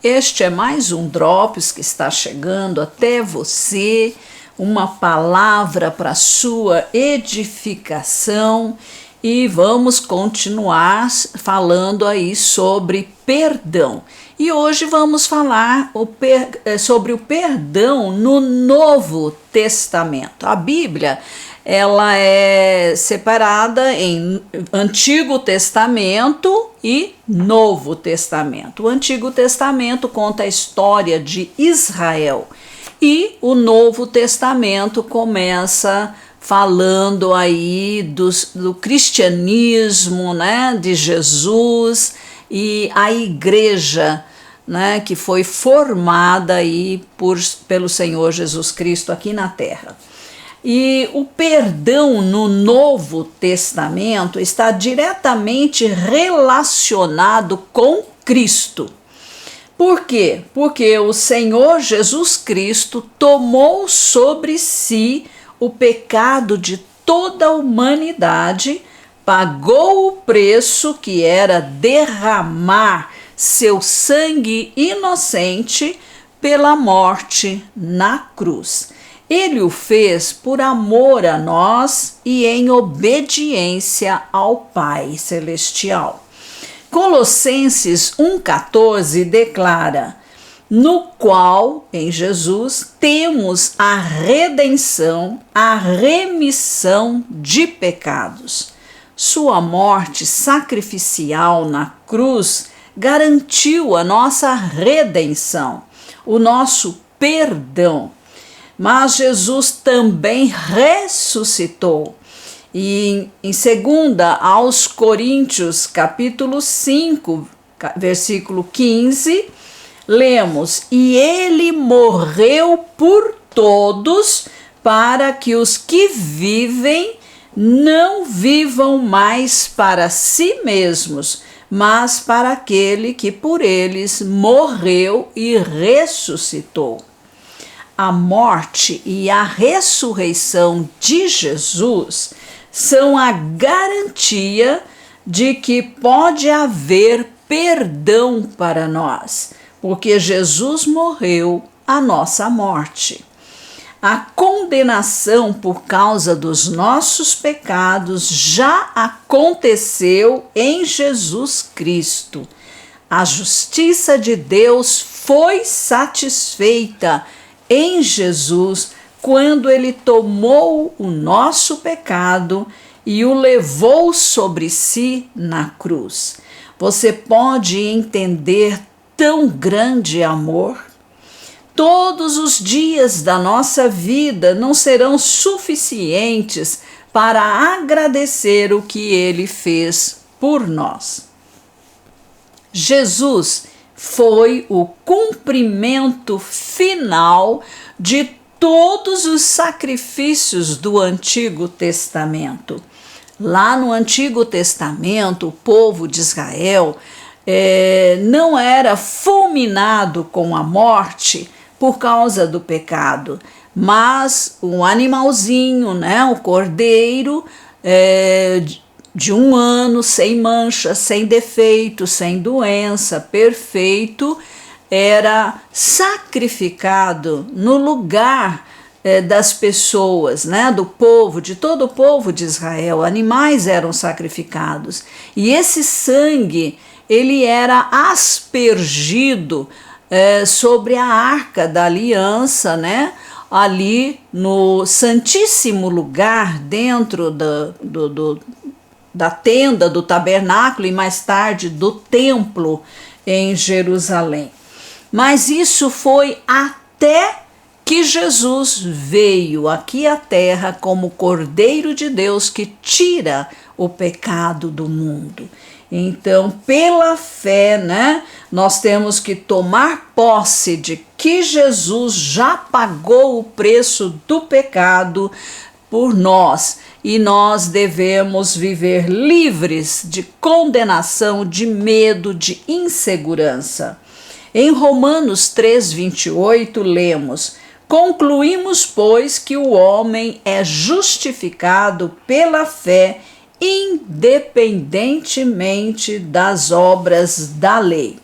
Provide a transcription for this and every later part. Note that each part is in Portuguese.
Este é mais um Drops que está chegando até você, uma palavra para sua edificação, e vamos continuar falando aí sobre perdão. E hoje vamos falar sobre o perdão no Novo Testamento. A Bíblia, ela é separada em Antigo Testamento e Novo Testamento. O Antigo Testamento conta a história de Israel e o Novo Testamento começa falando aí do cristianismo, né, de Jesus e a igreja, né, que foi formada aí pelo Senhor Jesus Cristo aqui na terra. E o perdão no Novo Testamento está diretamente relacionado com Cristo. Por quê? Porque o Senhor Jesus Cristo tomou sobre si o pecado de toda a humanidade, pagou o preço que era derramar seu sangue inocente pela morte na cruz. Ele o fez por amor a nós e em obediência ao Pai Celestial. Colossenses 1,14 declara: no qual, em Jesus, temos a redenção, a remissão de pecados. Sua morte sacrificial na cruz garantiu a nossa redenção, o nosso perdão. Mas Jesus também ressuscitou. E em 2 aos Coríntios, capítulo 5, versículo 15, lemos: e ele morreu por todos, para que os que vivem não vivam mais para si mesmos, mas para aquele que por eles morreu e ressuscitou. A morte e a ressurreição de Jesus são a garantia de que pode haver perdão para nós, porque Jesus morreu a nossa morte. A condenação por causa dos nossos pecados já aconteceu em Jesus Cristo. A justiça de Deus foi satisfeita em Jesus quando ele tomou o nosso pecado e o levou sobre si na cruz. Você pode entender tão grande amor? Todos os dias da nossa vida não serão suficientes para agradecer o que ele fez por nós. Jesus foi o cumprimento final de todos os sacrifícios do Antigo Testamento. Lá no Antigo Testamento, o povo de Israel não era fulminado com a morte por causa do pecado, mas um animalzinho, né, o cordeiro, de 1 ano, sem mancha, sem defeito, sem doença, perfeito, era sacrificado no lugar das pessoas, né, do povo, de todo o povo de Israel. Animais eram sacrificados e esse sangue ele era aspergido sobre a arca da aliança, né, ali no santíssimo lugar dentro da tenda do tabernáculo e mais tarde do templo em Jerusalém. Mas isso foi até que Jesus veio aqui à terra como Cordeiro de Deus que tira o pecado do mundo. Então, pela fé, né, nós temos que tomar posse de que Jesus já pagou o preço do pecado por nós e nós devemos viver livres de condenação, de medo, de insegurança. Em Romanos 3:28 lemos: concluímos, pois, que o homem é justificado pela fé, independentemente das obras da lei.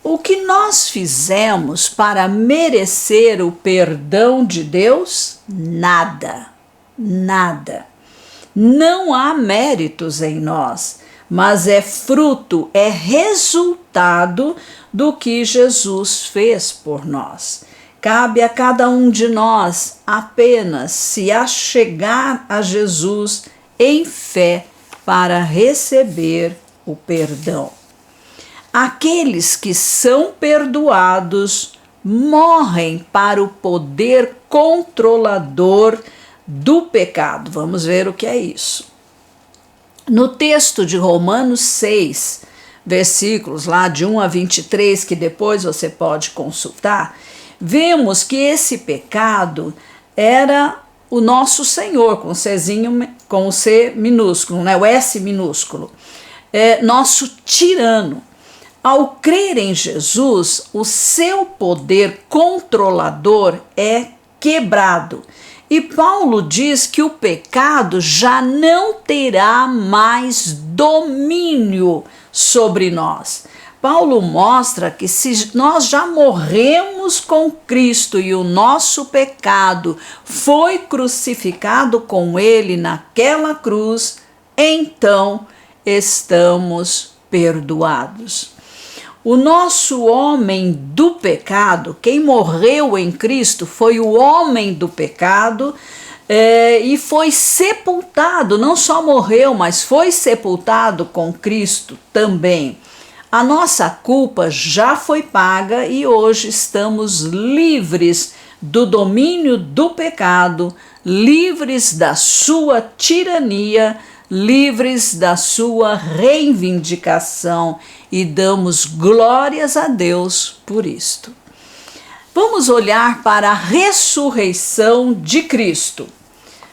O que nós fizemos para merecer o perdão de Deus? Nada, nada. Não há méritos em nós, mas é fruto, é resultado do que Jesus fez por nós. Cabe a cada um de nós apenas se achegar a Jesus em fé para receber o perdão. Aqueles que são perdoados morrem para o poder controlador do pecado. Vamos ver o que é isso. No texto de Romanos 6, versículos lá de 1 a 23, que depois você pode consultar, vemos que esse pecado era o nosso Senhor, com o C minúsculo, né? O S minúsculo, nosso tirano. Ao crer em Jesus, o seu poder controlador é quebrado. E Paulo diz que o pecado já não terá mais domínio sobre nós. Paulo mostra que se nós já morremos com Cristo e o nosso pecado foi crucificado com ele naquela cruz, então estamos perdoados. O nosso homem do pecado, quem morreu em Cristo foi o homem do pecado e foi sepultado, não só morreu, mas foi sepultado com Cristo também. A nossa culpa já foi paga e hoje estamos livres do domínio do pecado, livres da sua tirania, livres da sua reivindicação e damos glórias a Deus por isto. Vamos olhar para a ressurreição de Cristo,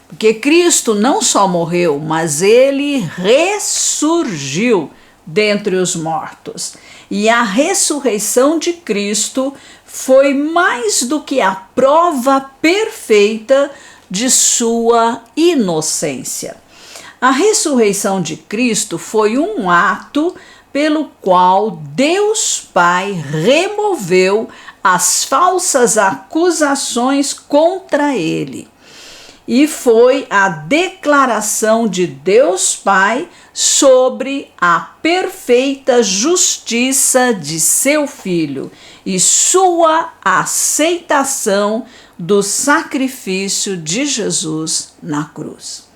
porque Cristo não só morreu, mas ele ressurgiu dentre os mortos. E a ressurreição de Cristo foi mais do que a prova perfeita de sua inocência. A ressurreição de Cristo foi um ato pelo qual Deus Pai removeu as falsas acusações contra ele. E foi a declaração de Deus Pai sobre a perfeita justiça de seu Filho e sua aceitação do sacrifício de Jesus na cruz.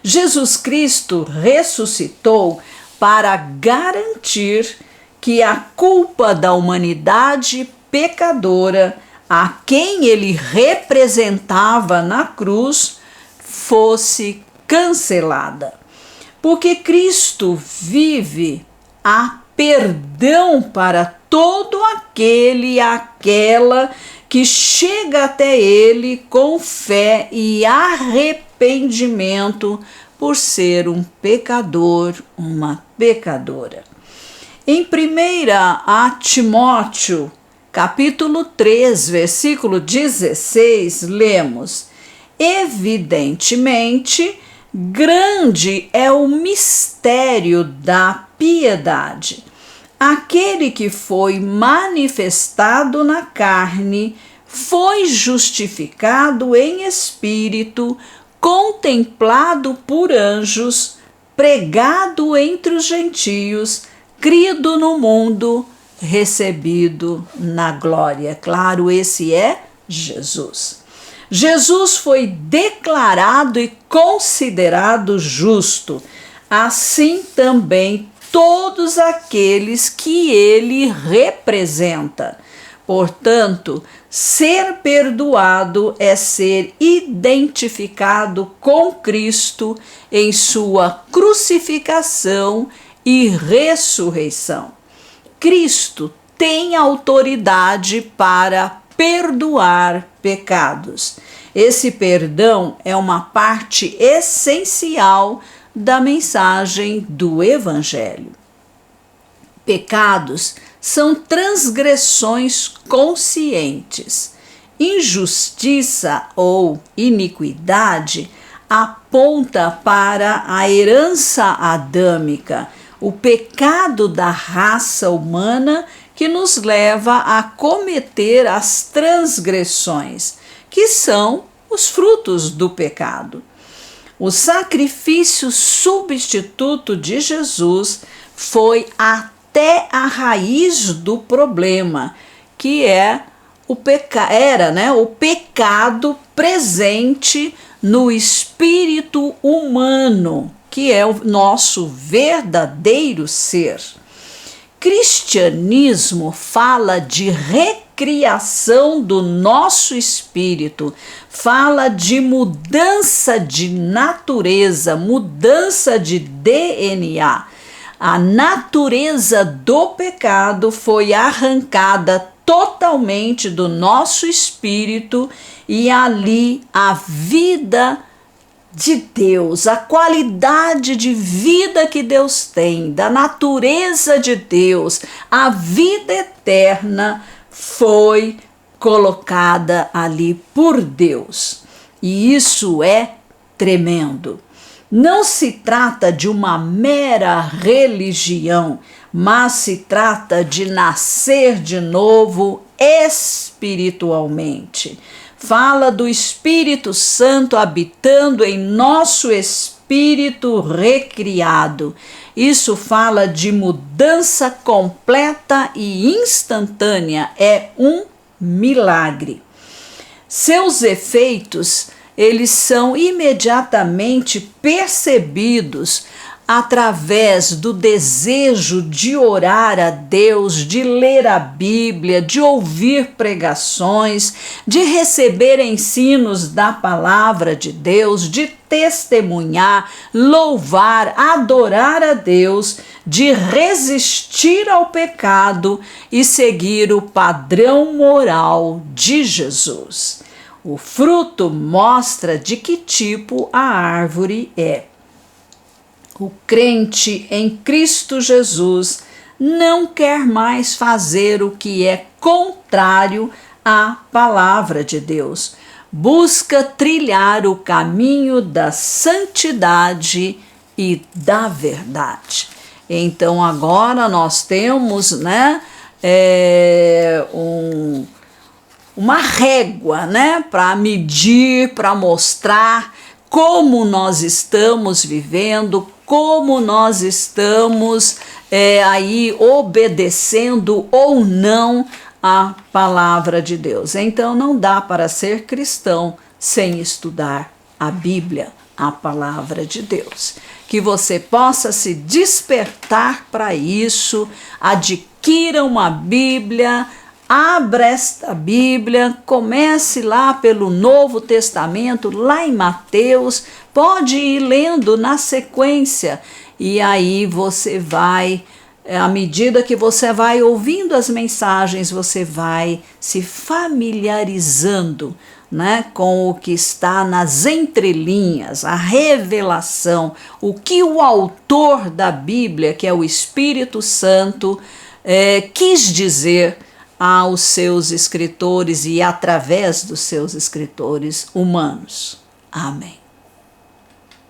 Jesus Cristo ressuscitou para garantir que a culpa da humanidade pecadora, a quem ele representava na cruz, fosse cancelada. Porque Cristo vive a perdão para todo aquele e aquela que chega até ele com fé e arrependimento por ser um pecador, uma pecadora. Em 1 Timóteo, capítulo 3, versículo 16, lemos: evidentemente, grande é o mistério da piedade. Aquele que foi manifestado na carne foi justificado em espírito, contemplado por anjos, pregado entre os gentios, crido no mundo, recebido na glória. Claro, esse é Jesus. Jesus foi declarado e considerado justo, assim também todos aqueles que ele representa. Portanto, ser perdoado é ser identificado com Cristo em sua crucificação e ressurreição. Cristo tem autoridade para perdoar pecados. Esse perdão é uma parte essencial da mensagem do Evangelho. Pecados são transgressões conscientes. Injustiça ou iniquidade aponta para a herança adâmica, o pecado da raça humana que nos leva a cometer as transgressões, que são os frutos do pecado. O sacrifício substituto de Jesus foi até a raiz do problema, que é o pecado presente no espírito humano, que é o nosso verdadeiro ser. Cristianismo fala de recriação do nosso espírito, fala de mudança de natureza, mudança de DNA. A natureza do pecado foi arrancada totalmente do nosso espírito e ali a vida de Deus, a qualidade de vida que Deus tem, da natureza de Deus, a vida eterna foi colocada ali por Deus. E isso é tremendo. Não se trata de uma mera religião, mas se trata de nascer de novo espiritualmente. Fala do Espírito Santo habitando em nosso espírito recriado. Isso fala de mudança completa e instantânea. É um milagre. Seus efeitos, eles são imediatamente percebidos através do desejo de orar a Deus, de ler a Bíblia, de ouvir pregações, de receber ensinos da palavra de Deus, de testemunhar, louvar, adorar a Deus, de resistir ao pecado e seguir o padrão moral de Jesus. O fruto mostra de que tipo a árvore é. O crente em Cristo Jesus não quer mais fazer o que é contrário à palavra de Deus. Busca trilhar o caminho da santidade e da verdade. Então agora nós temos, uma régua, para medir, para mostrar como nós estamos vivendo, como nós estamos aí obedecendo ou não a palavra de Deus. Então não dá para ser cristão sem estudar a Bíblia, a palavra de Deus. Que você possa se despertar para isso, adquira uma Bíblia, abra esta Bíblia, comece lá pelo Novo Testamento, lá em Mateus, pode ir lendo na sequência e aí você vai, à medida que você vai ouvindo as mensagens, você vai se familiarizando, com o que está nas entrelinhas, a revelação, o que o autor da Bíblia, que é o Espírito Santo, quis dizer aos seus escritores e através dos seus escritores humanos. Amém.